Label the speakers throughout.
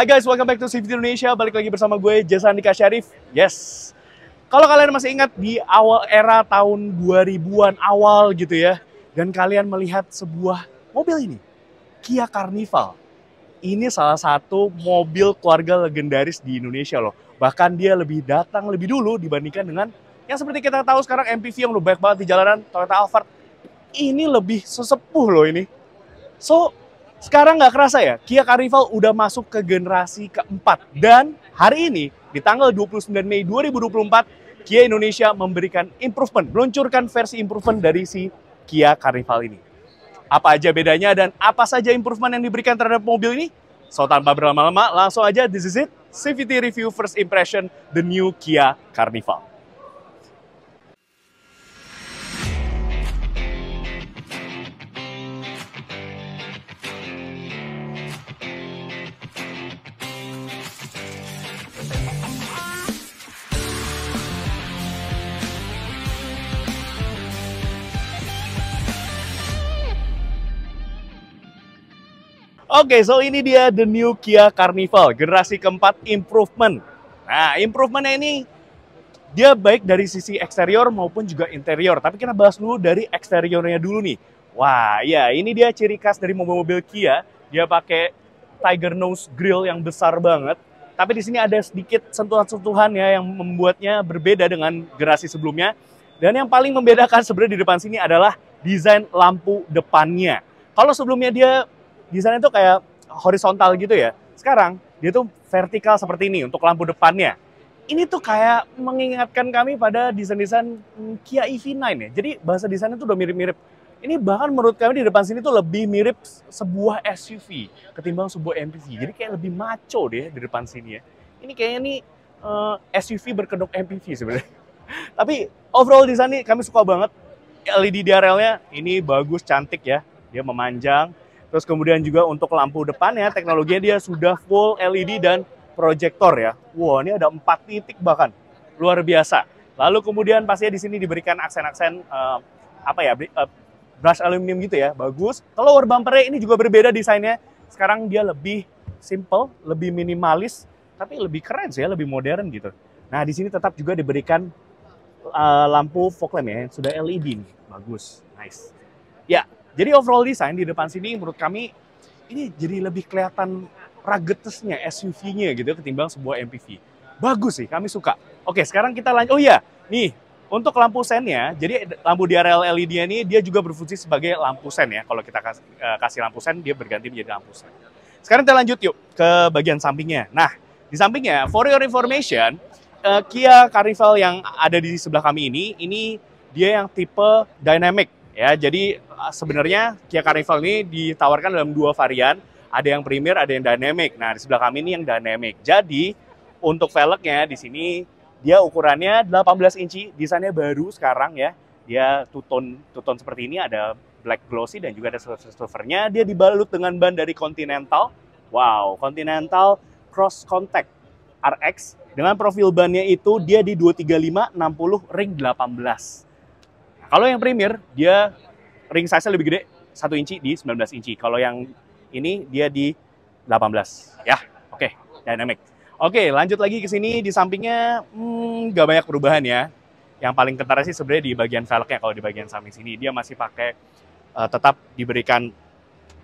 Speaker 1: Hai guys, welcome back to CVT Indonesia. Balik lagi bersama gue, Jason Andika Syarif. Yes. Kalau kalian masih ingat di awal era tahun 2000-an awal gitu ya, dan kalian melihat sebuah mobil ini, Kia Carnival. Ini salah satu mobil keluarga legendaris di Indonesia loh. Bahkan dia datang lebih dulu dibandingkan dengan yang seperti kita tahu sekarang MPV yang udah banyak banget di jalanan, Toyota Alphard. Ini lebih sesepuh loh ini. So, sekarang nggak kerasa ya, Kia Carnival udah masuk ke generasi keempat. Dan hari ini, di tanggal 29 Mei 2024, Kia Indonesia memberikan improvement, meluncurkan versi improvement dari si Kia Carnival ini. Apa aja bedanya dan apa saja improvement yang diberikan terhadap mobil ini? So, tanpa berlama-lama, langsung aja, this is it. CVT Review First Impression, the new Kia Carnival. Oke, so ini dia the new Kia Carnival, generasi keempat improvement. Nah, improvementnya ini dia baik dari sisi eksterior maupun juga interior. Tapi kita bahas dulu dari eksteriornya dulu nih. Wah, ya ini dia ciri khas dari mobil-mobil Kia. Dia pakai Tiger Nose Grille yang besar banget. Tapi di sini ada sedikit sentuhan-sentuhan ya yang membuatnya berbeda dengan generasi sebelumnya. Dan yang paling membedakan sebenarnya di depan sini adalah desain lampu depannya. Kalau sebelumnya dia desainnya tuh kayak horizontal gitu ya. Sekarang dia tuh vertikal seperti ini untuk lampu depannya. Ini tuh kayak mengingatkan kami pada desain-desain Kia EV9 ya. Jadi bahasa desainnya tuh udah mirip-mirip. Ini bahkan menurut kami di depan sini tuh lebih mirip sebuah SUV ketimbang sebuah MPV. Jadi kayak lebih maco deh di depan sini ya. Ini kayaknya SUV berkedok MPV sebenarnya. Tapi overall desain ini kami suka banget. LED DRL-nya ini bagus, cantik ya. Dia memanjang. Terus kemudian juga untuk lampu depannya, teknologinya dia sudah full LED dan proyektor ya. Wow, ini ada 4 titik bahkan. Luar biasa. Lalu kemudian pastinya di sini diberikan aksen-aksen brush aluminium gitu ya, bagus. Kalau lower bumpernya ini juga berbeda desainnya. Sekarang dia lebih simple, lebih minimalis, tapi lebih keren sih ya, lebih modern gitu. Nah, di sini tetap juga diberikan lampu fog lamp ya, sudah LED nih. Bagus, nice. Ya, jadi overall design di depan sini menurut kami ini jadi lebih kelihatan ruggedness-nya, SUV-nya gitu ketimbang sebuah MPV. Bagus sih, kami suka. Oke, sekarang kita lanjut. Oh iya, nih untuk lampu sennya, jadi lampu DRL LED-nya ini dia juga berfungsi sebagai lampu sen ya. Kalau kita kasih lampu sen, dia berganti menjadi lampu sen. Sekarang kita lanjut yuk ke bagian sampingnya. Nah, di sampingnya, for your information, Kia Carnival yang ada di sebelah kami ini dia yang tipe dynamic. Ya, jadi sebenarnya Kia Carnival ini ditawarkan dalam 2 varian, ada yang Premier, ada yang Dynamic. Nah, di sebelah kami ini yang Dynamic. Jadi, untuk velgnya di sini dia ukurannya 18 inci, desainnya baru sekarang ya. Dia two-tone seperti ini, ada black glossy dan juga ada silvernya. Dia dibalut dengan ban dari Continental. Wow, Continental Cross Contact RX dengan profil bannya itu dia di 235 60 ring 18. Kalau yang Premier, dia ring size-nya lebih gede, 1 inci di 19 inci. Kalau yang ini, dia di 18. Ya, oke, dynamic. Oke, lanjut lagi ke sini. Di sampingnya, nggak banyak perubahan ya. Yang paling kentara sih sebenarnya di bagian velgnya. Kalau di bagian samping sini, dia masih pakai, tetap diberikan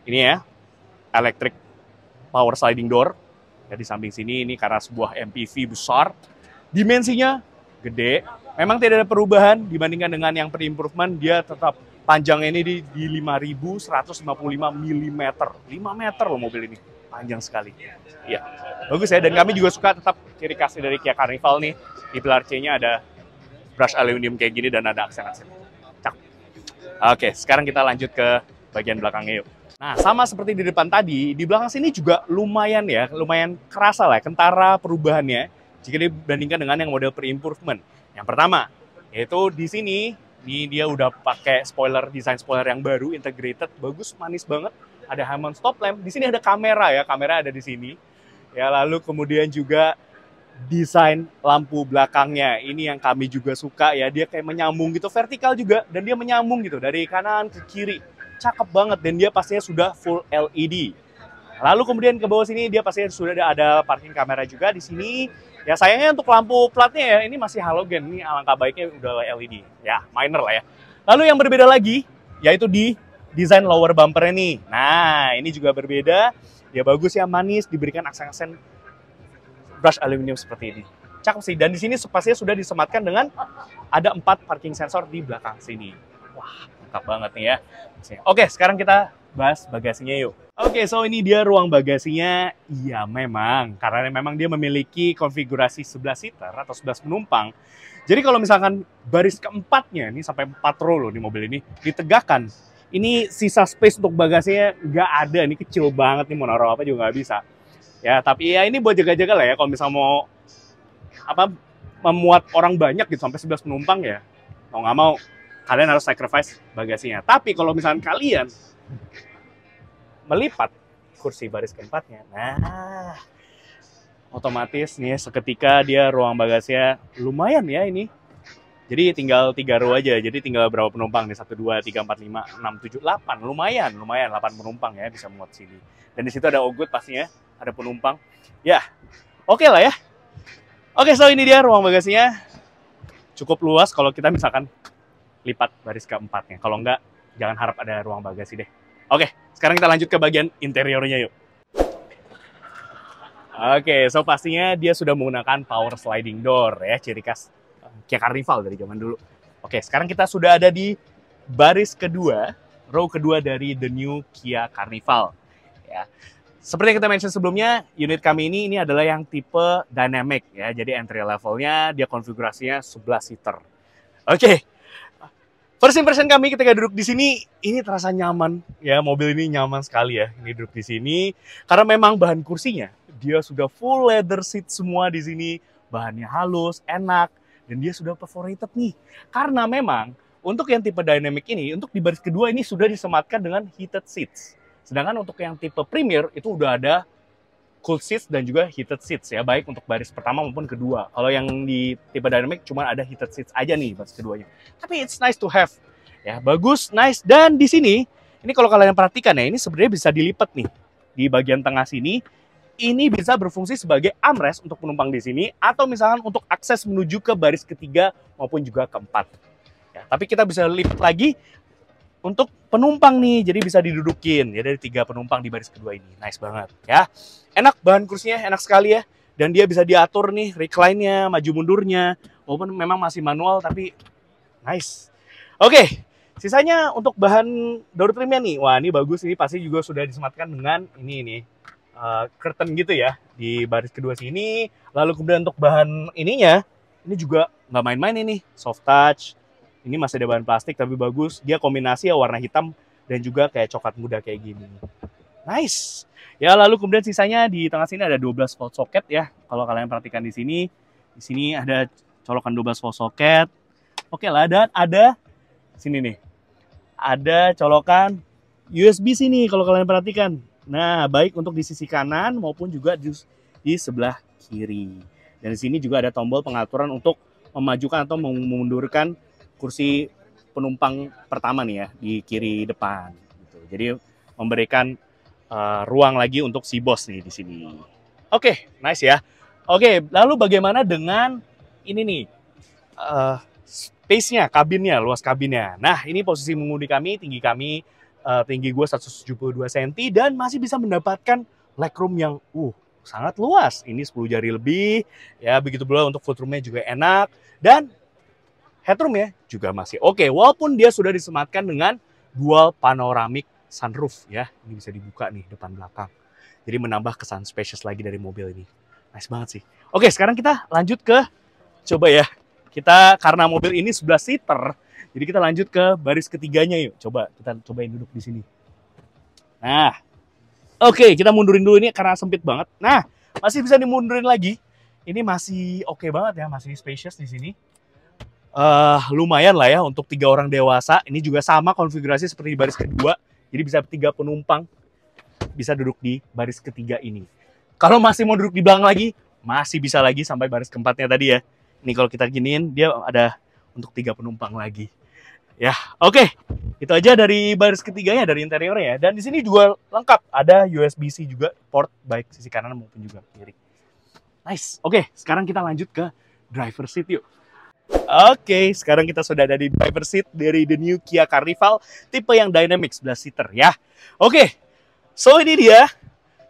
Speaker 1: ini ya, electric power sliding door. Ya, di samping sini, ini karena sebuah MPV besar. Dimensinya gede. Memang tidak ada perubahan dibandingkan dengan yang pre-improvement, dia tetap panjangnya ini di 5.155 mm. 5 meter loh mobil ini, panjang sekali. Iya, bagus ya, dan kami juga suka tetap ciri khas dari Kia Carnival nih. Di pilar C-nya ada brush aluminium kayak gini dan ada aksen-aksen. Cak. Oke, sekarang kita lanjut ke bagian belakangnya yuk. Nah, sama seperti di depan tadi, di belakang sini juga lumayan kerasa lah, kentara perubahannya jika dibandingkan dengan yang model pre-improvement. Yang pertama, yaitu di sini, ini dia udah pakai desain spoiler yang baru, integrated, bagus, manis banget. Ada Hammond stop lamp, di sini ada kamera ya, kamera ada di sini. Ya, lalu kemudian juga desain lampu belakangnya, ini yang kami juga suka ya, dia kayak menyambung gitu, vertikal juga, dan dia menyambung gitu, dari kanan ke kiri. Cakep banget, dan dia pastinya sudah full LED. Lalu kemudian ke bawah sini dia pasti sudah ada parking kamera juga di sini. Ya sayangnya untuk lampu platnya ya ini masih halogen. Ini alangkah baiknya udah LED. Ya minor lah ya. Lalu yang berbeda lagi yaitu di desain lower bumpernya nih. Nah ini juga berbeda. Dia bagus ya, manis, diberikan aksen-aksen brush aluminium seperti ini. Cakep sih. Dan di sini pastinya sudah disematkan dengan ada 4 parking sensor di belakang sini. Wah lengkap banget nih ya. Oke sekarang kita bahas bagasinya yuk. Oke, so ini dia ruang bagasinya. Iya memang, karena memang dia memiliki konfigurasi 11 seater atau 11 penumpang. Jadi kalau misalkan baris keempatnya, ini sampai 4 row loh di mobil ini, ditegakkan. Ini sisa space untuk bagasinya nggak ada, ini kecil banget nih, mau naruh apa juga nggak bisa. Ya, tapi ya ini buat jaga-jaga lah ya, kalau misalnya mau memuat orang banyak gitu, sampai 11 penumpang ya, mau nggak mau, kalian harus sacrifice bagasinya. Tapi kalau misalkan kalian melipat kursi baris keempatnya, nah otomatis nih seketika dia ruang bagasinya lumayan ya ini. Jadi tinggal 3 row aja, jadi tinggal berapa penumpang nih, 1, 2, 3, 4, 5, 6, 7, 8, lumayan 8 penumpang ya bisa muat sini. Dan di situ ada ogut pastinya, ada penumpang. Ya, oke lah ya. Oke, so ini dia ruang bagasinya. Cukup luas kalau kita misalkan lipat baris keempatnya. Kalau enggak, jangan harap ada ruang bagasi deh. Oke, sekarang kita lanjut ke bagian interiornya yuk. Oke, so pastinya dia sudah menggunakan power sliding door ya, ciri khas Kia Carnival dari zaman dulu. Oke, sekarang kita sudah ada di baris kedua, row kedua dari the new Kia Carnival. Ya, seperti yang kita mention sebelumnya, unit kami ini adalah yang tipe dynamic ya, jadi entry levelnya dia konfigurasinya 11 seater. Oke. First impression kami ketika duduk di sini, ini terasa nyaman ya, mobil ini nyaman sekali ya. Ini duduk di sini karena memang bahan kursinya dia sudah full leather seat semua di sini, bahannya halus, enak, dan dia sudah perforated nih. Karena memang untuk yang tipe dynamic ini, untuk di baris kedua ini sudah disematkan dengan heated seats. Sedangkan untuk yang tipe premier itu udah ada cool seats dan juga heated seats ya, baik untuk baris pertama maupun kedua. Kalau yang di tipe dynamic cuma ada heated seats aja nih baris keduanya. Tapi it's nice to have. Ya, bagus, nice. Dan di sini, ini kalau kalian perhatikan ya, ini sebenarnya bisa dilipat nih. Di bagian tengah sini, ini bisa berfungsi sebagai armrest untuk penumpang di sini atau misalkan untuk akses menuju ke baris ketiga maupun juga keempat. Ya, tapi kita bisa lipat lagi untuk penumpang nih, jadi bisa didudukin ya, dari 3 penumpang di baris kedua ini. Nice banget ya. Enak, bahan kursinya enak sekali ya. Dan dia bisa diatur nih recline-nya, maju mundurnya. Walaupun memang masih manual tapi nice. Oke, sisanya untuk bahan door trimnya nih. Wah, ini bagus, ini pasti juga sudah disematkan dengan ini curtain gitu ya di baris kedua sini. Lalu kemudian untuk bahan ininya, ini juga nggak main-main ini, soft touch. Ini masih ada bahan plastik tapi bagus. Dia kombinasi ya warna hitam dan juga kayak coklat muda kayak gini. Nice. Ya, lalu kemudian sisanya di tengah sini ada 12 volt socket ya. Kalau kalian perhatikan di sini ada colokan 12 volt socket. Oke lah, dan ada sini nih. Ada colokan USB sini kalau kalian perhatikan. Nah, baik untuk di sisi kanan maupun juga di sebelah kiri. Dan di sini juga ada tombol pengaturan untuk memajukan atau memundurkan kursi penumpang pertama nih ya di kiri depan gitu. Jadi memberikan ruang lagi untuk si bos nih di sini. Oke, nice ya. Oke, lalu bagaimana dengan ini nih space-nya, kabinnya, luas kabinnya. Nah, ini posisi mengemudi kami, tinggi gue 172 cm dan masih bisa mendapatkan legroom yang sangat luas. Ini 10 jari lebih ya, begitu pula untuk footroomnya juga enak dan headroom ya juga masih oke, walaupun dia sudah disematkan dengan dual panoramic sunroof ya. Ini bisa dibuka nih depan belakang. Jadi menambah kesan spacious lagi dari mobil ini. Nice banget sih. Oke, sekarang kita lanjut ke coba ya. Kita karena mobil ini 11 seater, jadi kita lanjut ke baris ketiganya yuk. Coba kita cobain duduk di sini. Nah, oke, kita mundurin dulu ini karena sempit banget. Nah, masih bisa dimundurin lagi. Ini masih oke banget ya, masih spacious di sini. Lumayan lah ya untuk 3 orang dewasa. Ini juga sama konfigurasi seperti di baris kedua. Jadi bisa 3 penumpang bisa duduk di baris ketiga ini. Kalau masih mau duduk di belakang lagi, masih bisa lagi sampai baris keempatnya tadi ya. Ini kalau kita giniin, dia ada untuk 3 penumpang lagi. Ya, oke. Itu aja dari baris ketiganya, dari interiornya ya. Dan di sini juga lengkap, ada USB-C juga, port baik sisi kanan maupun juga kiri. Nice. Oke, sekarang kita lanjut ke driver seat yuk. Oke, sekarang kita sudah ada di driver seat dari the new Kia Carnival tipe yang dynamic 11 seater ya. Oke, so ini dia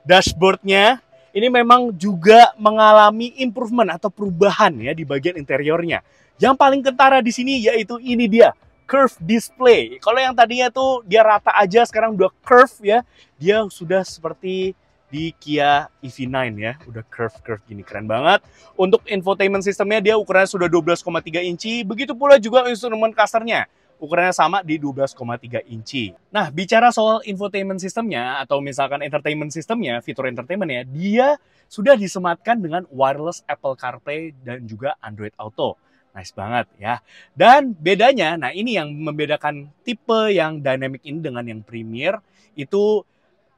Speaker 1: dashboardnya. Ini memang juga mengalami improvement atau perubahan ya di bagian interiornya. Yang paling kentara di sini yaitu ini dia, curve display. Kalau yang tadinya tuh dia rata aja, sekarang udah curve ya. Dia sudah seperti di Kia EV9 ya, udah curve gini, keren banget. Untuk infotainment sistemnya dia ukurannya sudah 12,3 inci, begitu pula juga instrumen clusternya. Ukurannya sama di 12,3 inci. Nah, bicara soal infotainment sistemnya atau misalkan entertainment sistemnya, fitur entertainmentnya, dia sudah disematkan dengan wireless Apple CarPlay dan juga Android Auto. Nice banget ya. Dan bedanya, nah ini yang membedakan tipe yang dynamic ini dengan yang premier, itu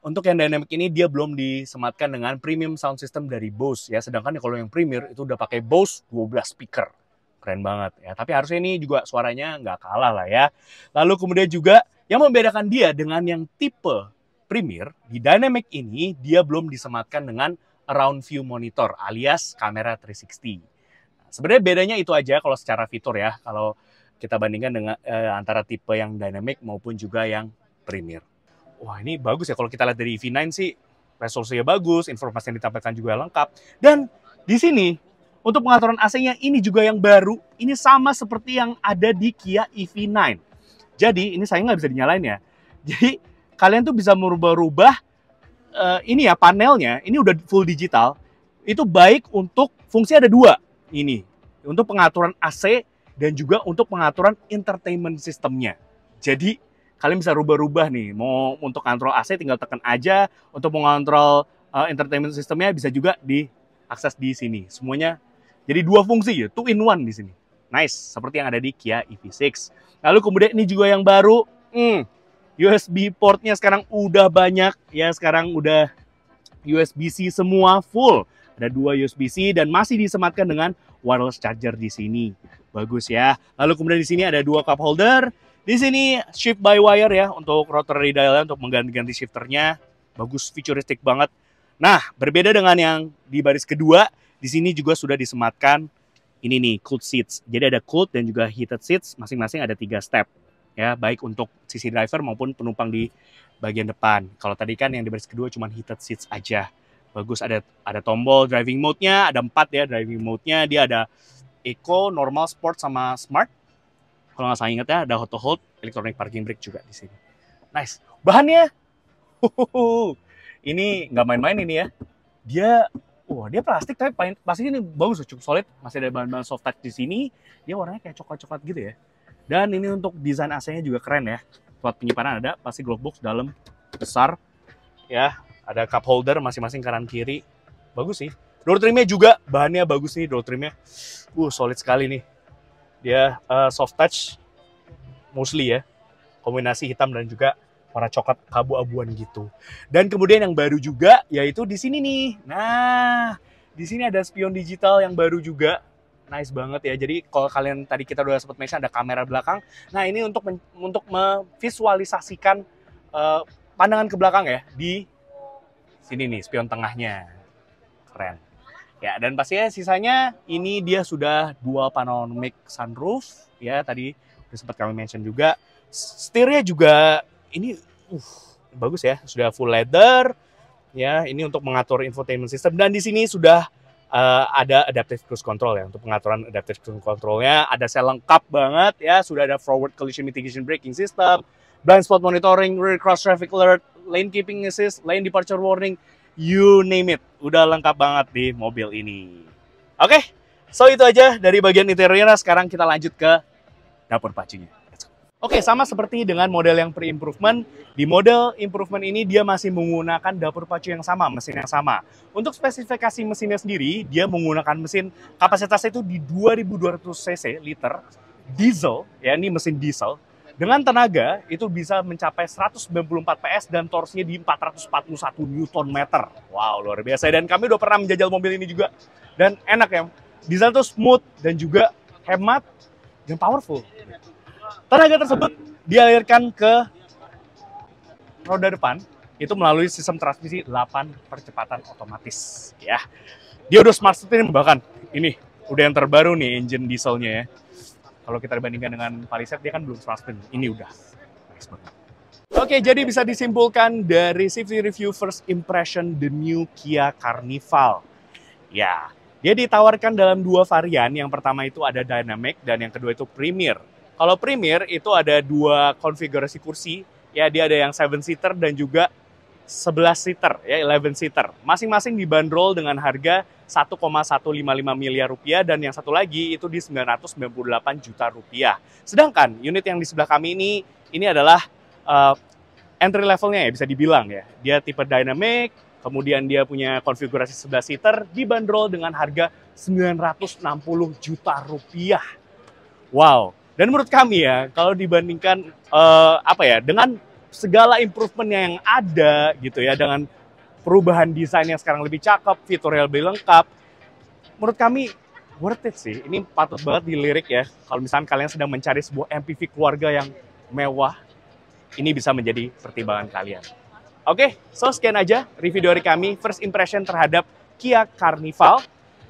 Speaker 1: untuk yang dynamic ini dia belum disematkan dengan premium sound system dari Bose ya. Sedangkan kalau yang premier itu udah pakai Bose 12 speaker. Keren banget ya. Tapi harusnya ini juga suaranya nggak kalah lah ya. Lalu kemudian juga yang membedakan dia dengan yang tipe premier, di dynamic ini dia belum disematkan dengan around view monitor alias kamera 360. Nah, sebenarnya bedanya itu aja kalau secara fitur ya. Kalau kita bandingkan dengan antara tipe yang dynamic maupun juga yang premier. Wah, ini bagus ya kalau kita lihat dari EV9 sih, resolusinya bagus, informasi yang ditampilkan juga lengkap. Dan di sini untuk pengaturan AC-nya ini juga yang baru, ini sama seperti yang ada di Kia EV9. Jadi ini saya nggak bisa dinyalain ya. Jadi kalian tuh bisa merubah-rubah ini ya panelnya, ini udah full digital. Itu baik untuk fungsi ada dua ini, untuk pengaturan AC dan juga untuk pengaturan entertainment sistemnya. Jadi kalian bisa rubah-rubah nih, mau untuk kontrol AC tinggal tekan aja, untuk mengontrol entertainment sistemnya bisa juga diakses di sini. Semuanya jadi dua fungsi ya, 2 in 1 di sini. Nice, seperti yang ada di Kia EV6. Lalu kemudian ini juga yang baru, USB portnya sekarang udah banyak ya, sekarang udah USB-C semua full. Ada 2 USB-C dan masih disematkan dengan wireless charger di sini. Bagus ya. Lalu kemudian di sini ada 2 cup holder. Di sini shift by wire ya untuk rotary dial untuk mengganti-ganti shifternya. Bagus, futuristik banget. Nah, berbeda dengan yang di baris kedua, di sini juga sudah disematkan ini nih, cooled seats. Jadi ada cooled dan juga heated seats, masing-masing ada 3 step. Ya, baik untuk sisi driver maupun penumpang di bagian depan. Kalau tadi kan yang di baris kedua cuma heated seats aja. Bagus, ada tombol driving mode-nya, ada 4 ya driving mode-nya. Dia ada Eco, Normal, Sport, sama Smart. Kalau nggak saya ingat ya, ada auto hold, electronic parking brake juga di sini. Nice. Bahannya, ini nggak main-main ini ya. Dia plastik tapi plastiknya ini bagus, cukup solid. Masih ada bahan-bahan soft touch di sini. Dia warnanya kayak coklat-coklat gitu ya. Dan ini untuk desain AC-nya juga keren ya. Buat penyimpanan ada, pasti glove box dalam besar. Ya, ada cup holder masing-masing kanan kiri. Bagus sih. Door trimnya juga bahannya bagus nih, door trimnya. Solid sekali nih. Dia soft touch mostly ya. Kombinasi hitam dan juga warna coklat abu-abuan gitu. Dan kemudian yang baru juga yaitu di sini nih. Nah, di sini ada spion digital yang baru juga. Nice banget ya. Jadi kalau kalian tadi kita udah sempat mention ada kamera belakang. Nah, ini untuk memvisualisasikan pandangan ke belakang ya di sini nih spion tengahnya. Keren. Ya, dan pastinya sisanya ini dia sudah dual panoramic sunroof ya, tadi udah sempat kami mention juga. Setirnya juga ini bagus ya, sudah full leather ya. Ini untuk mengatur infotainment system dan di sini sudah ada adaptive cruise control ya. Untuk pengaturan adaptive cruise controlnya ada lengkap banget ya. Sudah ada forward collision mitigation braking system, blind spot monitoring, rear cross traffic alert, lane keeping assist, lane departure warning, you name it. Udah lengkap banget di mobil ini. Oke, so itu aja dari bagian interiornya. Sekarang kita lanjut ke dapur pacunya. Oke, sama seperti dengan model yang pre-improvement, di model improvement ini dia masih menggunakan dapur pacu yang sama, mesin yang sama. Untuk spesifikasi mesinnya sendiri, dia menggunakan mesin kapasitasnya itu di 2200 cc liter, diesel, ya ini mesin diesel, dengan tenaga itu bisa mencapai 194 PS dan torsinya di 441 Nm. Wow, luar biasa. Dan kami udah pernah menjajal mobil ini juga. Dan enak ya, desain tuh smooth dan juga hemat dan powerful. Tenaga tersebut dialirkan ke roda depan itu melalui sistem transmisi 8 percepatan otomatis ya. Dia udah smart seat ini, bahkan ini udah yang terbaru nih engine dieselnya ya. Kalau kita bandingkan dengan Palisade dia kan belum smart seat, ini udah nice banget. Oke, jadi bisa disimpulkan dari safety review first impression the new Kia Carnival. Ya, dia ditawarkan dalam 2 varian. Yang pertama itu ada Dynamic dan yang kedua itu Premier. Kalau Premier itu ada 2 konfigurasi kursi. Ya, dia ada yang 7-seater dan juga 11-seater, ya 11-seater. Masing-masing dibanderol dengan harga 1,155 miliar rupiah dan yang satu lagi itu di 998 juta rupiah. Sedangkan unit yang di sebelah kami ini adalah entry levelnya ya bisa dibilang ya. Dia tipe Dynamic, kemudian dia punya konfigurasi 11-seater, dibanderol dengan harga 960 juta rupiah. Wow. Dan menurut kami ya, kalau dibandingkan dengan segala improvement yang ada gitu ya, dengan perubahan desain yang sekarang lebih cakep, fiturnya lebih lengkap, menurut kami worth it sih. Ini patut banget dilirik ya. Kalau misalnya kalian sedang mencari sebuah MPV keluarga yang mewah, ini bisa menjadi pertimbangan kalian. Oke, so sekian aja review dari kami, first impression terhadap Kia Carnival.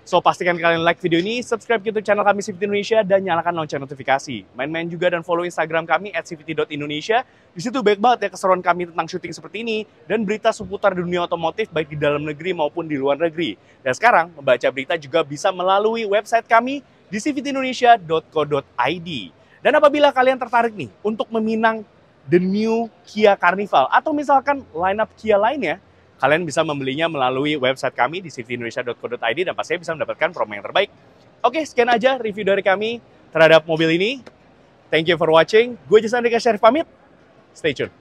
Speaker 1: So pastikan kalian like video ini, subscribe ke YouTube channel kami CVT Indonesia, dan nyalakan lonceng notifikasi. Main-main juga dan follow Instagram kami @cvt.indonesia. Di situ baik banget ya keseruan kami tentang syuting seperti ini, dan berita seputar dunia otomotif baik di dalam negeri maupun di luar negeri. Dan sekarang, membaca berita juga bisa melalui website kami di cvtindonesia.co.id. Dan apabila kalian tertarik nih untuk meminang the new Kia Carnival, atau misalkan lineup Kia lainnya, kalian bisa membelinya melalui website kami di cvtindonesia.co.id dan pastinya bisa mendapatkan promo yang terbaik. Oke, sekian aja review dari kami terhadap mobil ini. Thank you for watching. Gue Jason Andika Syarif pamit. Stay tuned.